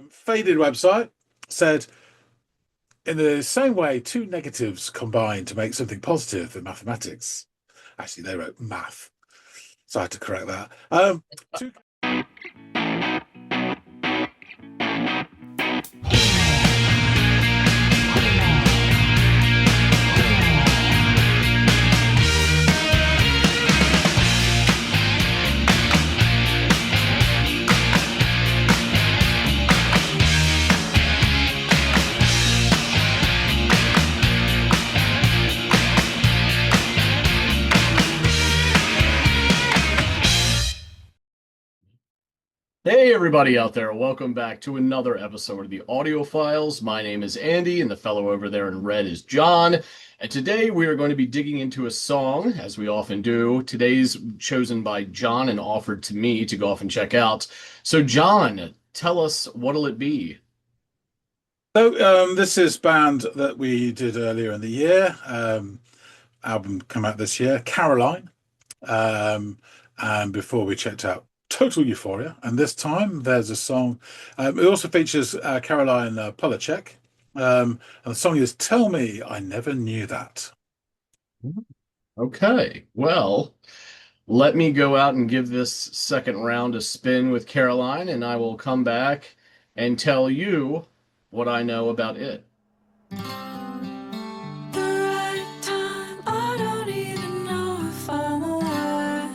Faded website said, in the same way, two negatives combine to make something positive in mathematics. Actually, they wrote math, so I had to correct that. Two Hey, everybody out there. Welcome back to another episode of the Audiophiles. My name is Andy, and the fellow over there in red is John. And today we are going to be digging into a song, as we often do. Today's chosen by John and offered to me to go off and check out. So, John, tell us what'll it be? This is band that we did earlier in the year. Album come out this year, Caroline. And before we checked out Total Euphoria, and this time there's a song. It also features Caroline Polachek, and the song is "Tell Me I Never Knew That." Okay, well, let me go out and give this second round a spin with Caroline, and I will come back and tell you what I know about it. The right time, I don't even know if I'm alive.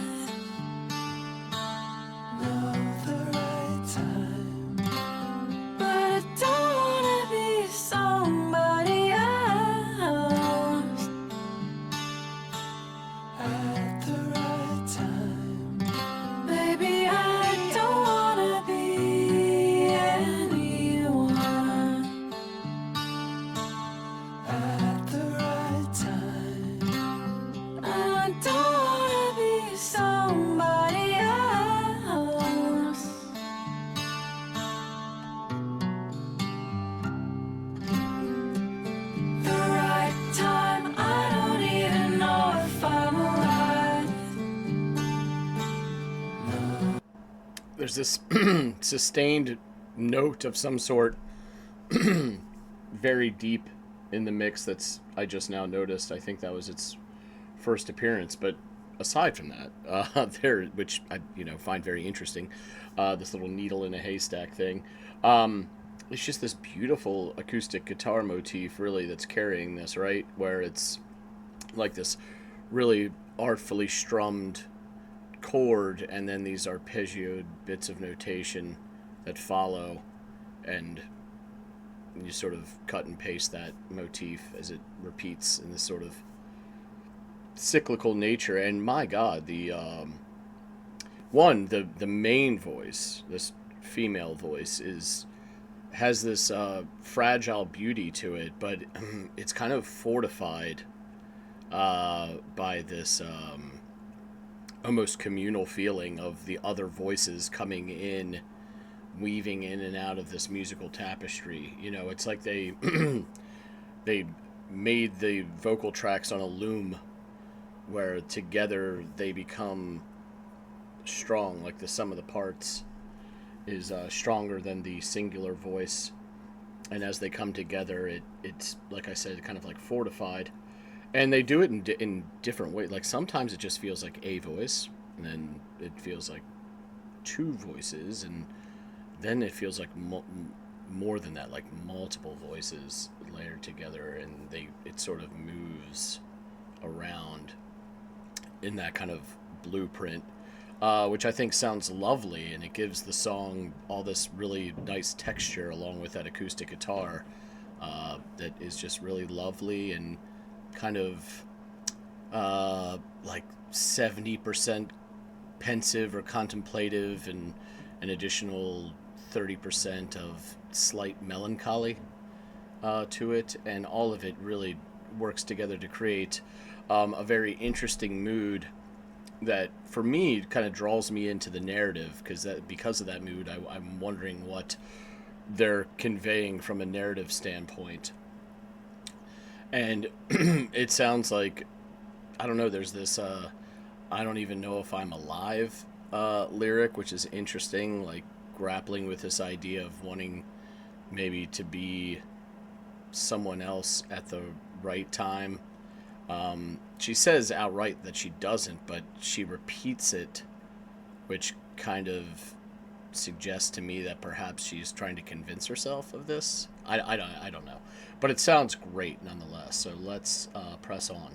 Know the right time, but I don't wanna be somebody else. At the right time, maybe I don't wanna be anyone. At the right time, I don't wanna be somebody else. The right time, I don't even know if I'm alive. There's this sustained note of some sort very deep in the mix that's I just now noticed. I think that was its first appearance, but aside from that, there, which I find very interesting, this little needle in a haystack thing. It's just this beautiful acoustic guitar motif, really, that's carrying this, right? Where it's like this really artfully strummed chord, and then these arpeggioed bits of notation that follow, and you sort of cut and paste that motif as it repeats in this sort of cyclical nature. And my God, the main voice, this female voice, is has this fragile beauty to it, but it's kind of fortified by this almost communal feeling of the other voices coming in, weaving in and out of this musical tapestry. It's like they they made the vocal tracks on a loom where together they become strong, like the sum of the parts is stronger than the singular voice, and as they come together, it's like I said, kind of like fortified. And they do it in different ways. Like sometimes it just feels like a voice, and then it feels like two voices, and then it feels like more than that, like multiple voices layered together, and it sort of moves around in that kind of blueprint, which I think sounds lovely, and it gives the song all this really nice texture along with that acoustic guitar that is just really lovely and kind of like 70% pensive or contemplative, and an additional 30% of slight melancholy to it, and all of it really works together to create a very interesting mood that, for me, kind of draws me into the narrative, because of that mood, I'm wondering what they're conveying from a narrative standpoint. And it sounds like, I don't know, there's this I don't even know if I'm alive lyric, which is interesting, like grappling with this idea of wanting maybe to be someone else at the right time. She says outright that she doesn't, but she repeats it, which kind of suggests to me that perhaps she's trying to convince herself of this. I don't know. But it sounds great nonetheless, so let's press on.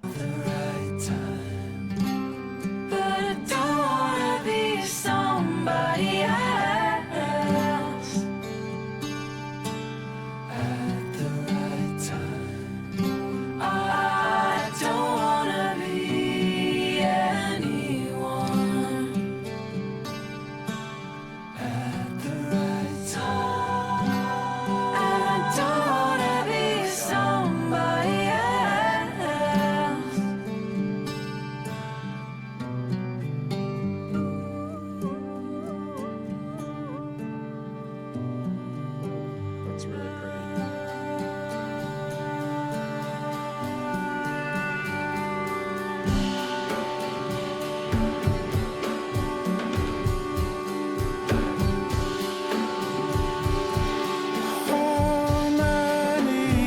Right time. But I don't wanna be somebody else at the right time. I don't wanna be anyone at the right time. And I don't wanna be somebody else. That's really pretty. How many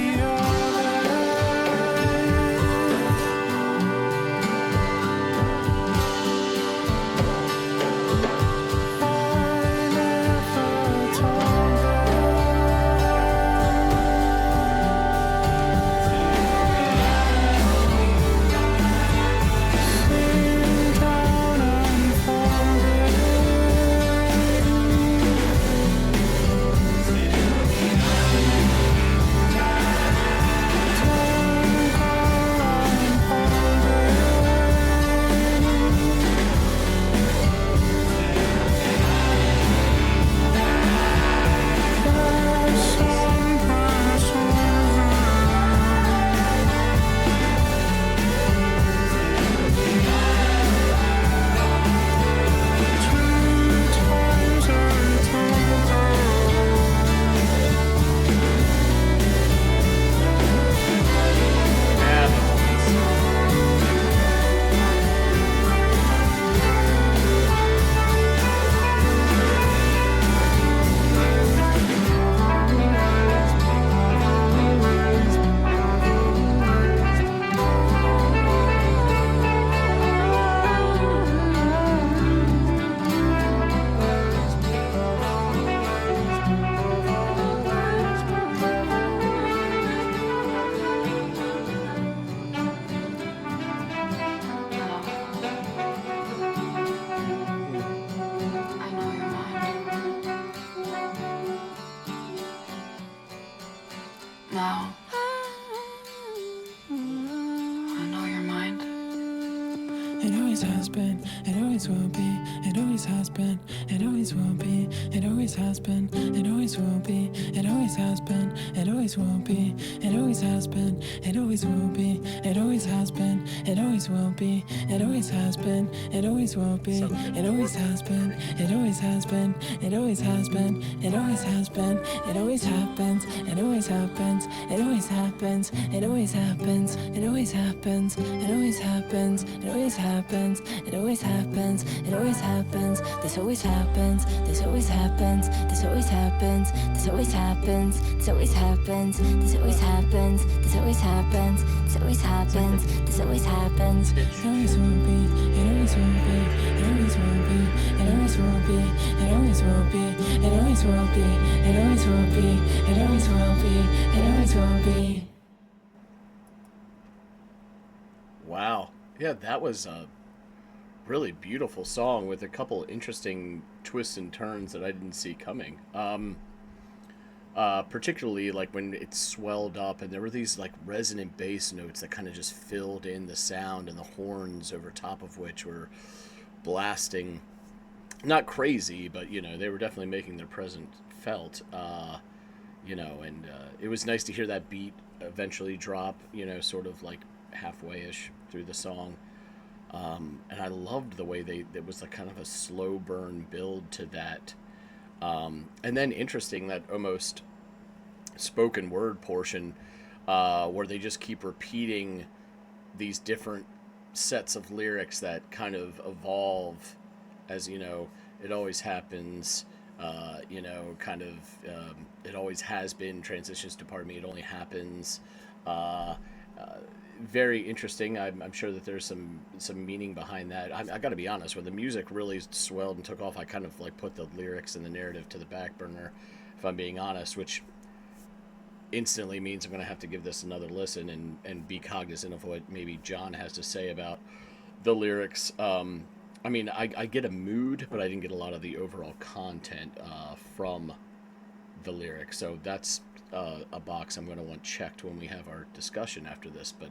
Now, I know your mind. It always has been, it always will be, it always has been, it always will be, it always has been, it always will be, it always has been, it always will be, it always has been, it always will be, it always has been, it always will be, it always has been, it always will be, it always has been, it always has been, it always has been, it always has been, it always happens, it always happens, it always happens, it always happens, it always happens, it always happens, it always happens, it always happens, it always happens, this always happens, this always happens, this always happens, this always happens, this always happens, this always happens, this always happens, this always happens, this always happens, it always will be, it always will be, it always will be, it always will be, it always will be, it always will be, it always will be, it always will be, it always will be. Wow. Yeah, that was a really beautiful song with a couple interesting twists and turns that I didn't see coming. Particularly like when it swelled up and there were these like resonant bass notes that kind of just filled in the sound, and the horns over top of which were blasting. Not crazy, but you know, they were definitely making their presence felt. You know, and it was nice to hear that beat eventually drop, you know, sort of like halfway-ish through the song. And I loved the way there was like kind of a slow burn build to that. And then interesting that almost spoken word portion where they just keep repeating these different sets of lyrics that kind of evolve as, you know, it always happens. Kind of, it always has been. Transitions to pardon me. It only happens. Uh, uh, Very interesting. I'm sure that there's some meaning behind that. I got to be honest. When the music really swelled and took off, I kind of like put the lyrics and the narrative to the back burner, if I'm being honest. Which instantly means I'm going to have to give this another listen and be cognizant of what maybe John has to say about the lyrics. I mean, I get a mood, but I didn't get a lot of the overall content from the lyrics. So that's a box I'm going to want checked when we have our discussion after this. But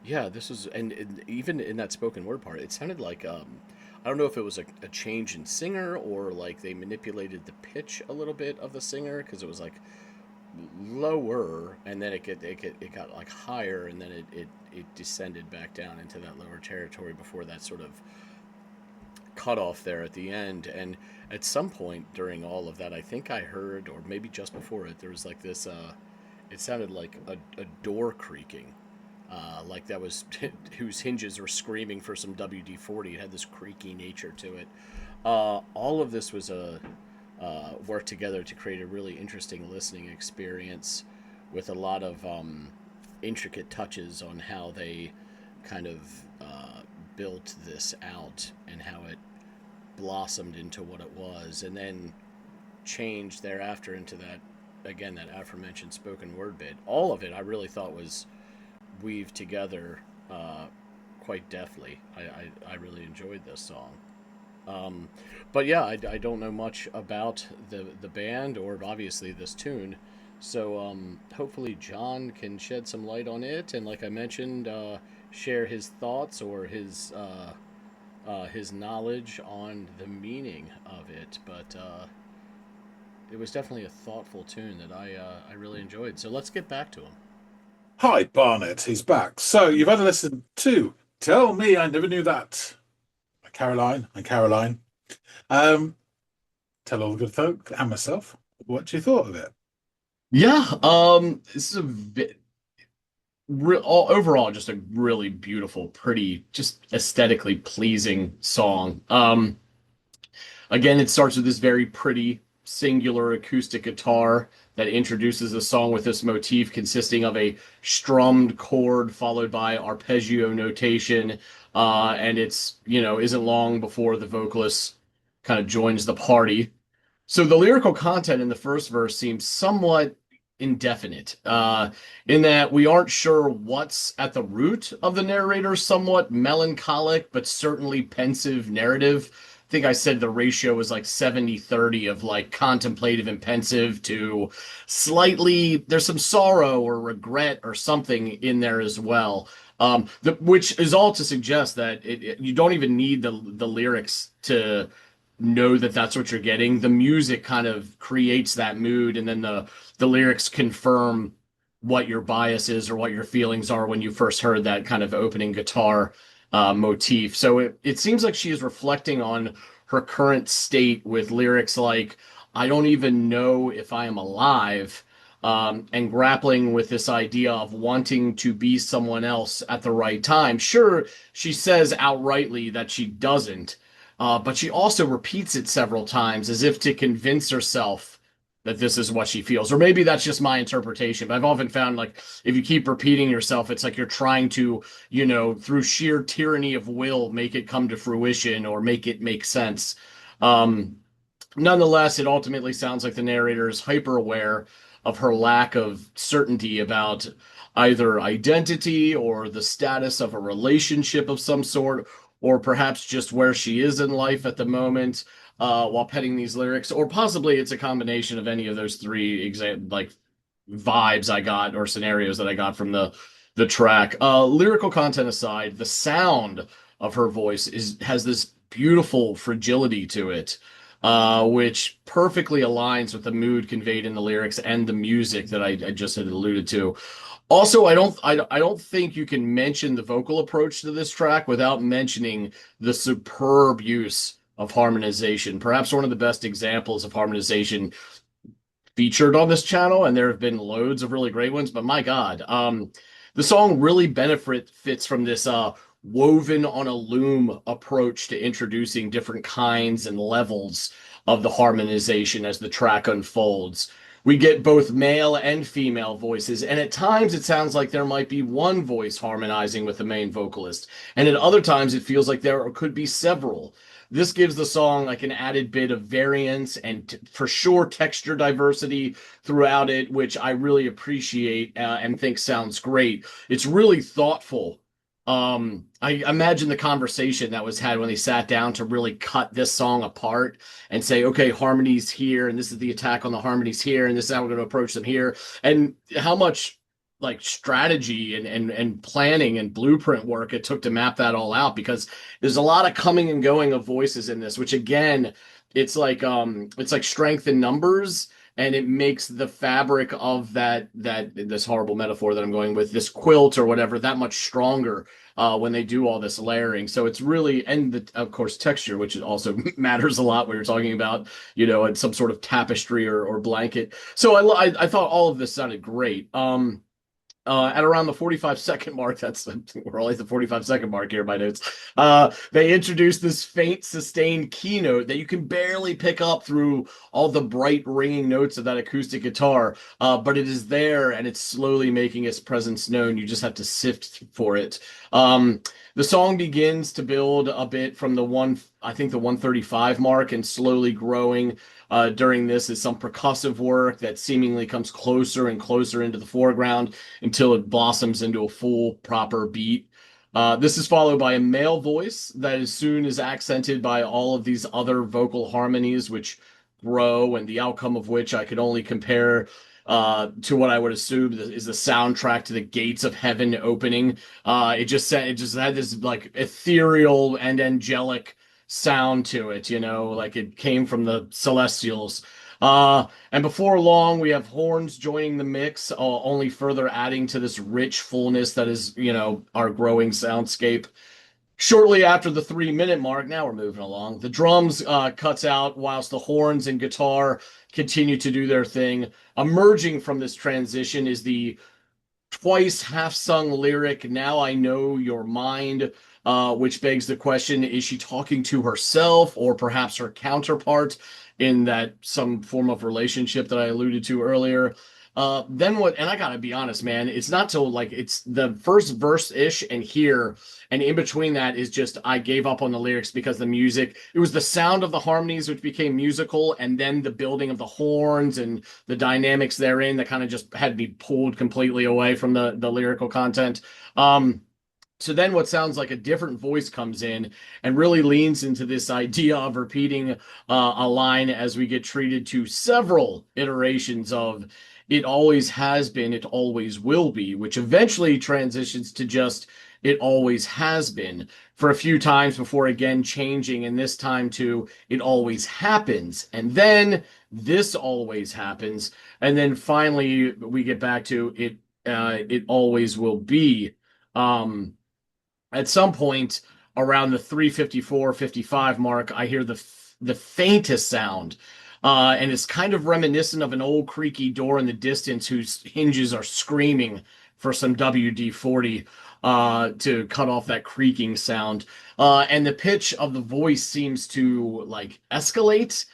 yeah, this was, and even in that spoken word part, it sounded like I don't know if it was a change in singer or like they manipulated the pitch a little bit of the singer because it was like lower and then it got like higher and then it descended back down into that lower territory before that sort of cutoff there at the end. And at some point during all of that, I think I heard, or maybe just before it, there was like this. It sounded like a door creaking, like that was whose hinges were screaming for some WD-40. It had this creaky nature to it. All of this was worked together to create a really interesting listening experience with a lot of intricate touches on how they kind of built this out and how it blossomed into what it was, and then changed thereafter into that again that aforementioned spoken word bit. All of it, I really thought was weaved together quite deftly. I really enjoyed this song. Um, but yeah, I don't know much about the band or obviously this tune. So hopefully John can shed some light on it, and like I mentioned, share his thoughts or his knowledge on the meaning of it. But it was definitely a thoughtful tune that I really enjoyed. So let's get back to him. Hi, Barnett. He's back. So you've had a listen to "Tell Me I Never Knew That" by Caroline and Caroline. Um, Tell all the good folk and myself what you thought of it. Yeah, this is overall just a really beautiful, pretty, just aesthetically pleasing song. Again, it starts with this very pretty singular acoustic guitar that introduces the song with this motif consisting of a strummed chord followed by arpeggio notation. And isn't long before the vocalist kind of joins the party. So the lyrical content in the first verse seems somewhat indefinite, in that we aren't sure what's at the root of the narrator's somewhat melancholic but certainly pensive narrative. I think I said the ratio was like 70-30 of like contemplative and pensive to slightly, there's some sorrow or regret or something in there as well. Which is all to suggest that you don't even need the lyrics to know that that's what you're getting. The music kind of creates that mood, and then the lyrics confirm what your bias is or what your feelings are when you first heard that kind of opening guitar motif. So it seems like she is reflecting on her current state with lyrics like, I don't even know if I am alive, and grappling with this idea of wanting to be someone else at the right time. Sure, she says outrightly that she doesn't, but she also repeats it several times as if to convince herself that this is what she feels. Or maybe that's just my interpretation, but I've often found like if you keep repeating yourself, it's like you're trying to, through sheer tyranny of will, make it come to fruition or make it make sense. Um, Nonetheless, it ultimately sounds like the narrator is hyper aware of her lack of certainty about either identity or the status of a relationship of some sort, or perhaps just where she is in life at the moment, while penning these lyrics, or possibly it's a combination of any of those three like vibes I got or scenarios that I got from the track. Lyrical content aside, the sound of her voice has this beautiful fragility to it, which perfectly aligns with the mood conveyed in the lyrics and the music that I just had alluded to. Also, I don't think you can mention the vocal approach to this track without mentioning the superb use of harmonization. Perhaps one of the best examples of harmonization featured on this channel, and there have been loads of really great ones, but my God, the song really fits from this woven on a loom approach to introducing different kinds and levels of the harmonization as the track unfolds. We get both male and female voices, and at times it sounds like there might be one voice harmonizing with the main vocalist, and at other times it feels like there could be several. This gives the song like an added bit of variance and for sure texture diversity throughout it, which I really appreciate and think sounds great. It's really thoughtful. I imagine the conversation that was had when they sat down to really cut this song apart and say, okay, harmonies here, and this is the attack on the harmonies here, and this is how we're going to approach them here, and how much like strategy and planning and blueprint work it took to map that all out, because there's a lot of coming and going of voices in this, which again, it's like strength in numbers, and it makes the fabric of that this horrible metaphor that I'm going with, this quilt or whatever, that much stronger when they do all this layering. So it's really, and of course texture, which also matters a lot when you're talking about, some sort of tapestry or blanket. So I thought all of this sounded great. At around the 45-second mark, we're only at the 45-second mark here, my notes. They introduced this faint, sustained keynote that you can barely pick up through all the bright, ringing notes of that acoustic guitar, but it is there and it's slowly making its presence known. You just have to sift for it. The song begins to build a bit from the 135 mark and slowly growing. During this is some percussive work that seemingly comes closer and closer into the foreground until it blossoms into a full, proper beat. This is followed by a male voice that as soon is accented by all of these other vocal harmonies, which grow, and the outcome of which I could only compare to what I would assume is the soundtrack to the gates of heaven opening. It just had this like ethereal and angelic sound to it, like it came from the celestials. And before long, we have horns joining the mix, only further adding to this rich fullness that is, our growing soundscape. Shortly after the 3-minute mark, now we're moving along, the drums cuts out whilst the horns and guitar continue to do their thing. Emerging from this transition is the twice half-sung lyric, "Now I Know Your Mind," which begs the question, is she talking to herself or perhaps her counterpart in that some form of relationship that I alluded to earlier? Then what, and I gotta be honest, man, it's not till like it's the first verse-ish and here, and in between that is just I gave up on the lyrics because the music, it was the sound of the harmonies which became musical, and then the building of the horns and the dynamics therein that kind of just had me pulled completely away from the lyrical content. So then what sounds like a different voice comes in and really leans into this idea of repeating a line as we get treated to several iterations of "it always has been, it always will be," which eventually transitions to just "it always has been" for a few times before again changing, and this time to "it always happens," and then "this always happens," and then finally we get back to it always will be. At some point around the 3:54-55 mark, I hear the faintest sound, and it's kind of reminiscent of an old creaky door in the distance whose hinges are screaming for some WD-40 to cut off that creaking sound. And the pitch of the voice seems to like escalate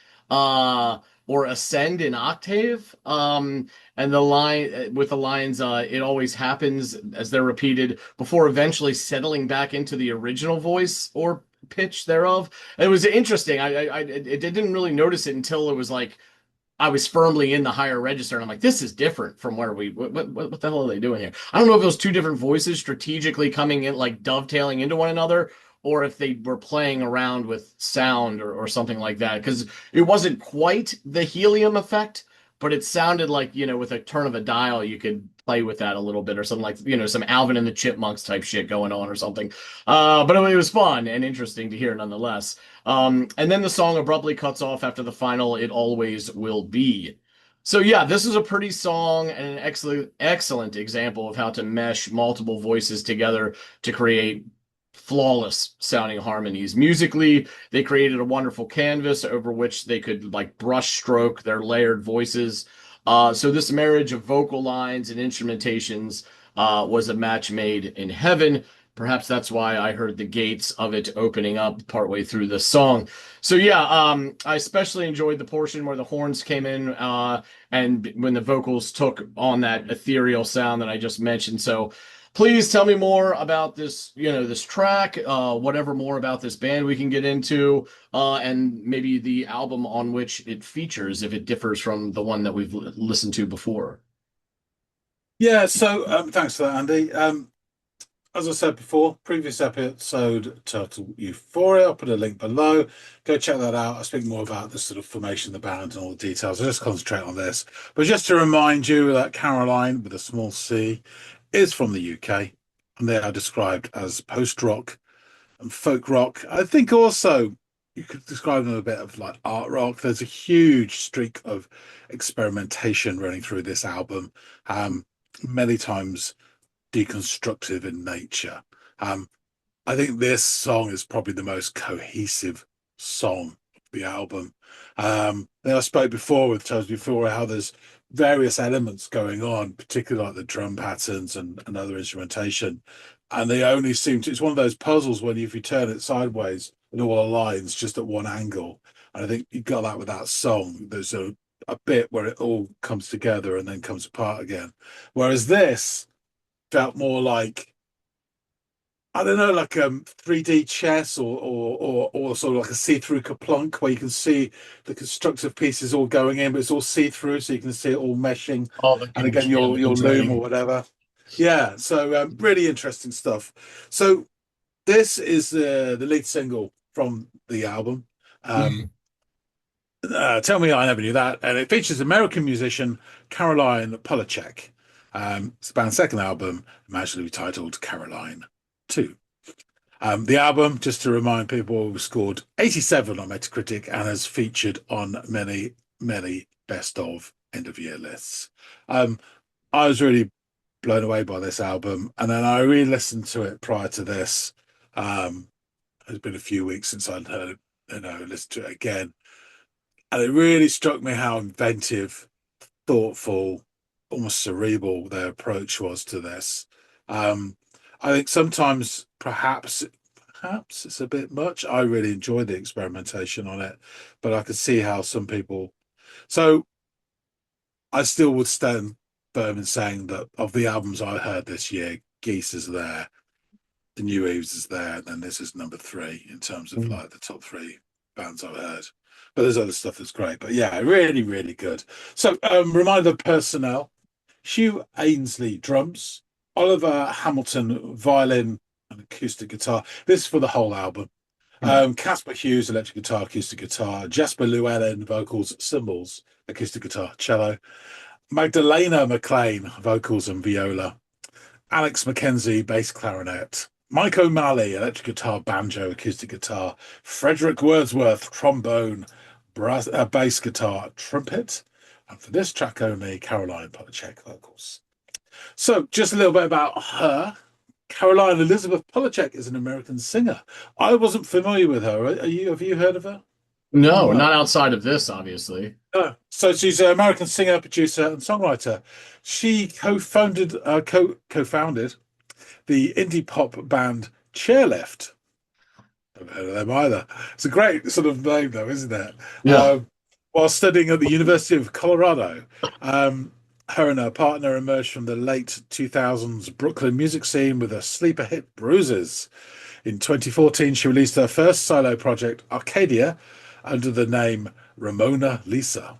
or ascend in octave. And the line with the lines, "it always happens," as they're repeated before eventually settling back into the original voice or pitch thereof. It was interesting. I didn't really notice it until it was like I was firmly in the higher register, and I'm like, this is different from where what the hell are they doing here? I don't know if those two different voices strategically coming in, like dovetailing into one another, or if they were playing around with sound or something like that, because it wasn't quite the helium effect, but it sounded like, with a turn of a dial, you could play with that a little bit or something like, some Alvin and the Chipmunks type shit going on or something. But it was fun and interesting to hear nonetheless. And then the song abruptly cuts off after the final "it always will be." So yeah, this is a pretty song and an excellent example of how to mesh multiple voices together to create flawless sounding harmonies. Musically, they created a wonderful canvas over which they could like brush stroke their layered voices. So this marriage of vocal lines and instrumentations was a match made in heaven. Perhaps that's why I heard the gates of it opening up partway through the song. So yeah, I especially enjoyed the portion where the horns came in, and when the vocals took on that ethereal sound that I just mentioned. So please tell me more about this, this track, whatever more about this band we can get into, and maybe the album on which it features, if it differs from the one that we've listened to before. Yeah, so thanks for that, Andy. As I said before, previous episode, Total Euphoria. I'll put a link below. Go check that out. I speak more about the sort of formation of the band and all the details. I just concentrate on this. But just to remind you that Caroline, with a small c, is from the UK, and they are described as post-rock and folk rock. I think also you could describe them a bit of like art rock. There's a huge streak of experimentation running through this album. Many times deconstructive in nature. Um, I think this song is probably the most cohesive song of the album. I spoke before with Toes before how there's various elements going on, particularly like the drum patterns and other instrumentation. And they only seem to, it's one of those puzzles when if you turn it sideways, it all aligns just at one angle. And I think you got that with that song. There's a bit where it all comes together and then comes apart again. Whereas this felt more like, I don't know, like 3D chess or sort of like a see-through Kaplunk where you can see the constructive pieces all going in, but it's all see-through, so you can see it all meshing. Oh, the And again, your loom or whatever. Yeah, so really interesting stuff. So this is the lead single from the album. Tell Me I Never Knew That, and it features American musician Caroline Polachek. It's the band's second album, imaginably titled Caroline 2. The album, just to remind people, scored 87 on Metacritic and has featured on many, many best of end of year lists. I was really blown away by this album, and then I re-listened to it prior to this. It's been a few weeks since I'd heard it, listened to it again, and it really struck me how inventive, thoughtful, almost cerebral their approach was to this. I think sometimes perhaps it's a bit much. I really enjoyed the experimentation on it, but I could see how some people. So I still would stand firm in saying that of the albums I heard this year, Geese is there, The New Eves is there, and then this is number 3 in terms of like the top 3 bands I've heard. But there's other stuff that's great. But yeah, really, really good. So reminder of personnel. Hugh Ainsley, drums. Oliver Hamilton, violin and acoustic guitar. This is for the whole album. Casper Hughes, electric guitar, acoustic guitar. Jasper Llewellyn, vocals, cymbals, acoustic guitar, cello. Magdalena McLean, vocals and viola. Alex McKenzie, bass clarinet. Mike O'Malley, electric guitar, banjo, acoustic guitar. Frederick Wordsworth, trombone, bass guitar, trumpet. And for this track only, Caroline Polachek, vocals. So just a little bit about her. Caroline Elizabeth Polachek is an American singer. I wasn't familiar with her. Have you heard of her? No, not outside of this, obviously. So she's an American singer, producer, and songwriter. She co-founded the indie pop band Chairlift. Haven't heard of them either. It's a great sort of name, though, isn't it? Yeah. While studying at the University of Colorado, her and her partner emerged from the late 2000s Brooklyn music scene with a sleeper hit, Bruises. In 2014, she released her first solo project, Arcadia, under the name Ramona Lisa.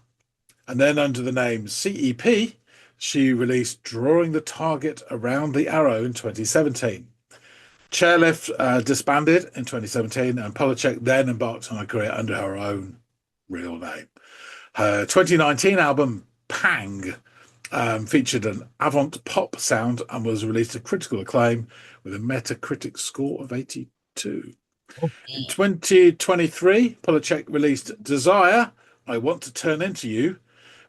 And then under the name CEP, she released Drawing the Target Around the Arrow in 2017. Chairlift disbanded in 2017, and Polachek then embarked on a career under her own real name. Her 2019 album, Pang, featured an avant pop sound and was released to critical acclaim with a Metacritic score of 82. In 2023, Polachek released Desire, I Want to Turn Into You,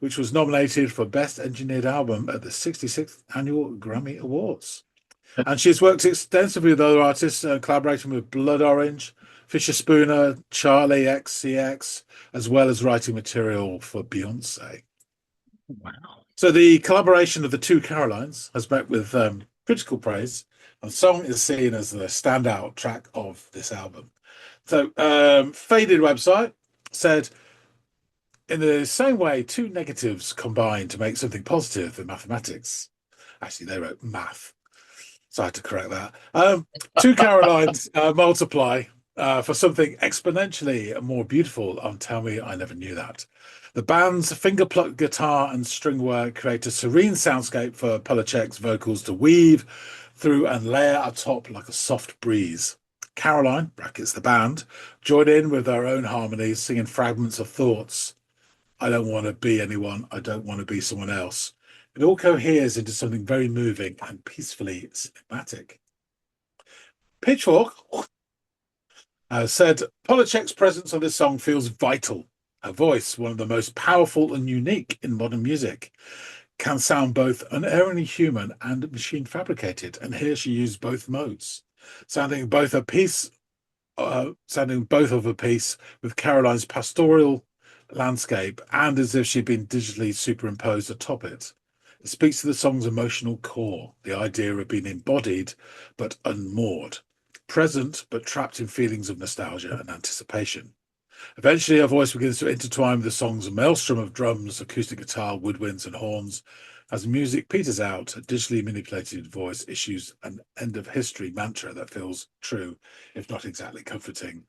which was nominated for Best Engineered Album at the 66th Annual Grammy Awards. And she's worked extensively with other artists, collaborating with Blood Orange, Fisher Spooner, Charlie XCX, as well as writing material for Beyonce. Wow. So the collaboration of the two Carolines has met with critical praise, and the song is seen as the standout track of this album. So, Faded website said, in the same way, two negatives combine to make something positive in mathematics. Actually, they wrote math, so I had to correct that. Two Carolines multiply for something exponentially more beautiful. Tell me I never knew that. The band's finger-plucked guitar and string work create a serene soundscape for Polachek's vocals to weave through and layer atop like a soft breeze. Caroline, brackets the band, join in with their own harmonies, singing fragments of thoughts. I don't want to be anyone. I don't want to be someone else. It all coheres into something very moving and peacefully cinematic. Pitchfork said, Polachek's presence on this song feels vital. Her voice, one of the most powerful and unique in modern music, can sound both unerringly human and machine fabricated. And here she used both modes, sounding both of a piece with Caroline's pastoral landscape and as if she'd been digitally superimposed atop it. It speaks to the song's emotional core, the idea of being embodied but unmoored, present but trapped in feelings of nostalgia and anticipation. Eventually, her voice begins to intertwine with the song's maelstrom of drums, acoustic guitar, woodwinds, and horns. As music peters out, a digitally manipulated voice issues an end of history mantra that feels true, if not exactly comforting.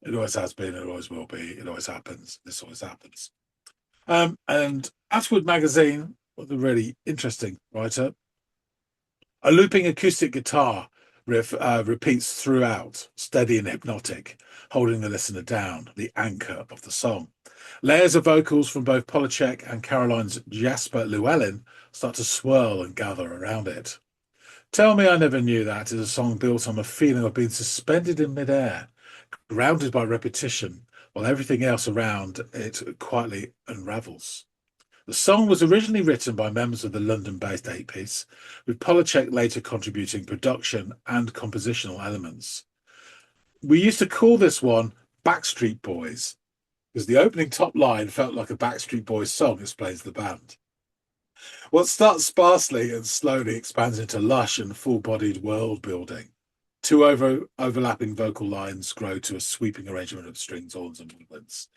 It always has been, it always will be, it always happens, this always happens. And Ashwood Magazine, the really interesting writer, a looping acoustic guitar riff repeats throughout, steady and hypnotic, holding the listener down, the anchor of the song. Layers of vocals from both Polachek and Caroline's Jasper Llewellyn start to swirl and gather around it. Tell Me I Never Knew That is a song built on a feeling of being suspended in midair, grounded by repetition, while everything else around it quietly unravels. The song was originally written by members of the London-based Eight Piece, with Polachek later contributing production and compositional elements. We used to call this one Backstreet Boys, because the opening top line felt like a Backstreet Boys song, explains the band. What starts sparsely and slowly expands into lush and full-bodied world building. Two overlapping vocal lines grow to a sweeping arrangement of strings, horns, and woodwinds.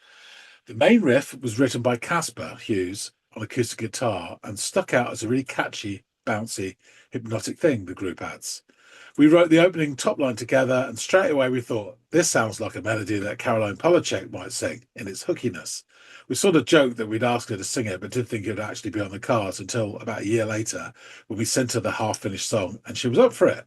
The main riff was written by Casper Hughes on acoustic guitar and stuck out as a really catchy, bouncy, hypnotic thing, the group adds. We wrote the opening top line together, and straight away we thought, this sounds like a melody that Caroline Polachek might sing in its hookiness. We sort of joked that we'd ask her to sing it, but didn't think it would actually be on the cards until about a year later when we sent her the half-finished song, and she was up for it.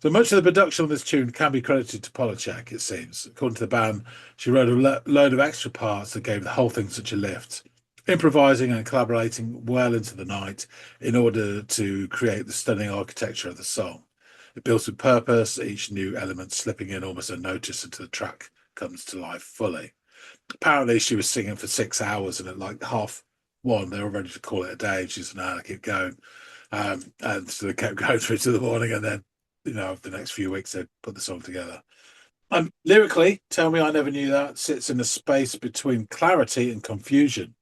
So much of the production on this tune can be credited to Polachek, it seems. According to the band, she wrote a load of extra parts that gave the whole thing such a lift, improvising and collaborating well into the night in order to create the stunning architecture of the song. It built with purpose, each new element slipping in almost unnoticed until the track comes to life fully. Apparently, she was singing for 6 hours, and at like 1:30, they were ready to call it a day. She said, no, keep going. And so they kept going through to the morning, and then the next few weeks they put the song together. Lyrically, Tell Me I Never Knew That sits in a space between clarity and confusion.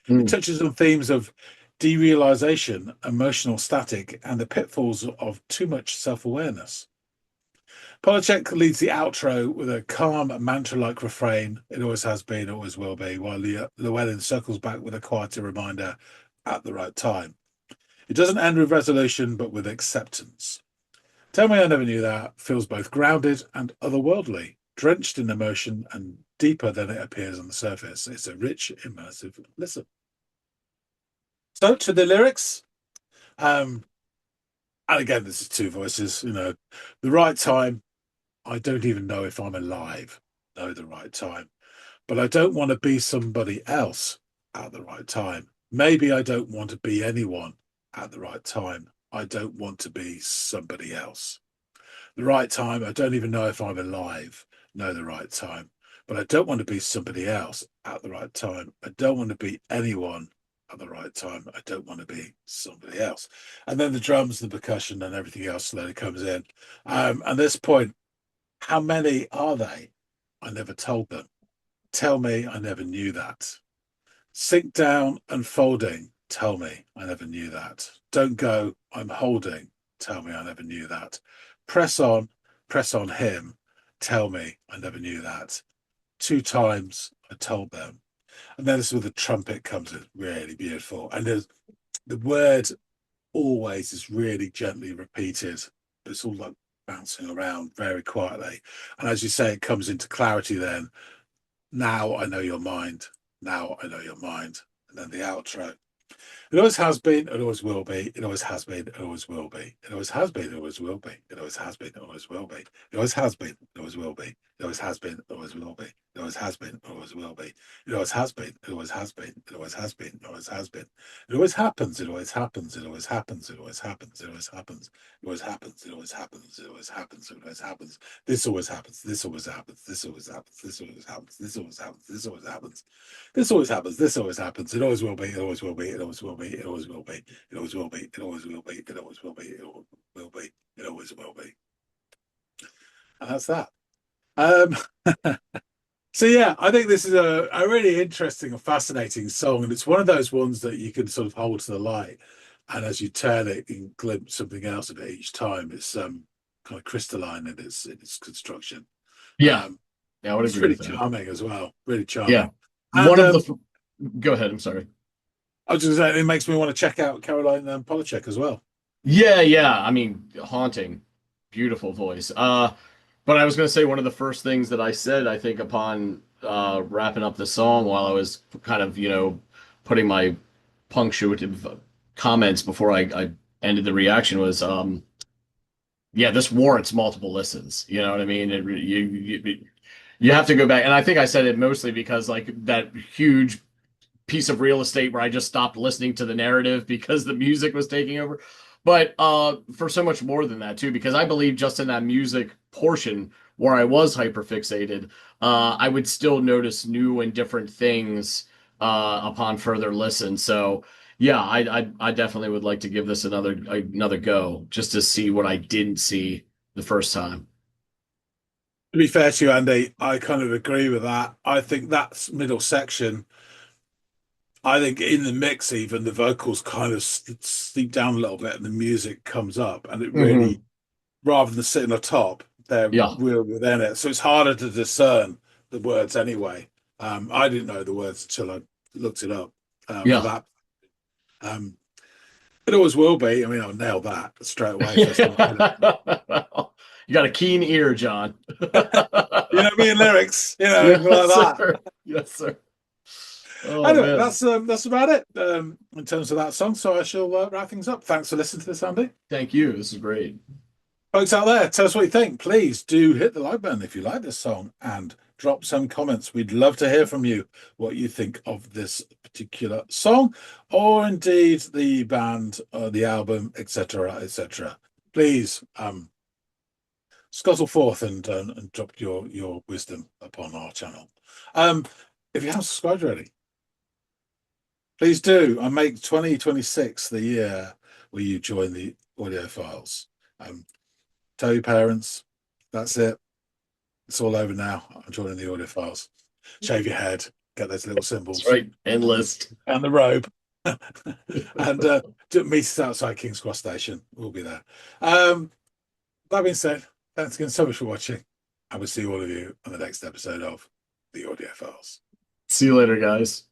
It touches on themes of derealization, emotional static, and the pitfalls of too much self-awareness. Polachek leads the outro with a calm, mantra-like refrain, it always has been, always will be, while Llewellyn circles back with a quieter reminder, at the right time. It doesn't end with resolution, but with acceptance. Tell Me I Never Knew That feels both grounded and otherworldly, drenched in emotion and deeper than it appears on the surface. It's a rich, immersive listen. So to the lyrics, and again, this is two voices, the right time, I don't even know if I'm alive, know the right time, but I don't want to be somebody else at the right time. Maybe I don't want to be anyone at the right time. I don't want to be somebody else. The right time, I don't even know if I'm alive, know the right time, but I don't want to be somebody else at the right time. I don't want to be anyone at the right time. I don't want to be somebody else. And then the drums, the percussion, and everything else slowly comes in. At this point, how many are they? I never told them. Tell me I never knew that. Sink down, unfolding. Tell me I never knew that. Don't go, I'm holding. tell me I never knew that. Press on him, tell me I never knew that. 2 times I told them. And then this is where the trumpet comes in, really beautiful. And there's the word always is really gently repeated. It's all like bouncing around very quietly. And as you say, it comes into clarity then. Now I know your mind. Now I know your mind. And then the outro. It always has been, it always will be, it always has been, it always will be. It always has been, it always will be. It always has been, it always will be. It always has been, it always will be. It always has been, it always will be. It always has been, it always will be. It always has been, it always has been, it always has been, it always has been. It always happens, it always happens, it always happens, it always happens, it always happens, it always happens, it always happens, it always happens, it always happens. This always happens, this always happens, this always happens, this always happens, this always happens, this always happens. This always happens, this always happens, it always will be, it always will be, it always will be, it always will be. It always will be. It always will be. It always will be. It always will be. It always will be. And that's that. So yeah, I think this is a really interesting and fascinating song, and it's one of those ones that you can sort of hold to the light, and as you turn it, you can glimpse something else of it each time. It's kind of crystalline in its construction. Yeah, yeah, I would It's agree really with that. charming as well. Really charming. Yeah, And one of the. Go ahead. I'm sorry. I was just saying, it makes me want to check out Caroline Polachek as well. Yeah. I mean, haunting, beautiful voice. But I was going to say one of the first things that I said, I think, upon wrapping up the song while I was kind of, putting my punctuative comments before I ended the reaction was, yeah, this warrants multiple listens. You know what I mean? You have to go back, and I think I said it mostly because like that huge piece of real estate where I just stopped listening to the narrative because the music was taking over. But for so much more than that too, because I believe just in that music portion where I was hyperfixated, I would still notice new and different things upon further listen. So yeah, I definitely would like to give this another go just to see what I didn't see the first time. To be fair to you, Andy, I kind of agree with that. I think that middle section, I think in the mix, even the vocals kind of sleep down a little bit and the music comes up, and it Hmm. really, rather than sitting on top, they're Yeah, real within it. So it's harder to discern the words anyway. I didn't know the words until I looked it up for yeah. that. Um, it always will be. I mean, I'll nail that straight away first time I heard Well, you got a keen ear, John. it. You know me and lyrics, Yes, like that. sir. Yes, sir. Oh Anyway, man. that's about it in terms of that song. So I shall wrap things up. Thanks for listening to this, Andy. Thank you. This is great. Folks out there, tell us what you think. Please do hit the like button if you like this song and drop some comments. We'd love to hear from you what you think of this particular song, or indeed the band, the album, etc., etc. Please scuttle forth and drop your wisdom upon our channel. If you haven't subscribed already, please do, and make 2026 the year where you join the Audiophiles. Tell your parents, that's it. It's all over now. I'm joining the Audiophiles. Shave your head, get those little That's symbols, right. Enlist. and the robe, and meet us outside King's Cross Station. We'll be there. That being said, thanks again so much for watching. I will see all of you on the next episode of the Audiophiles. See you later, guys.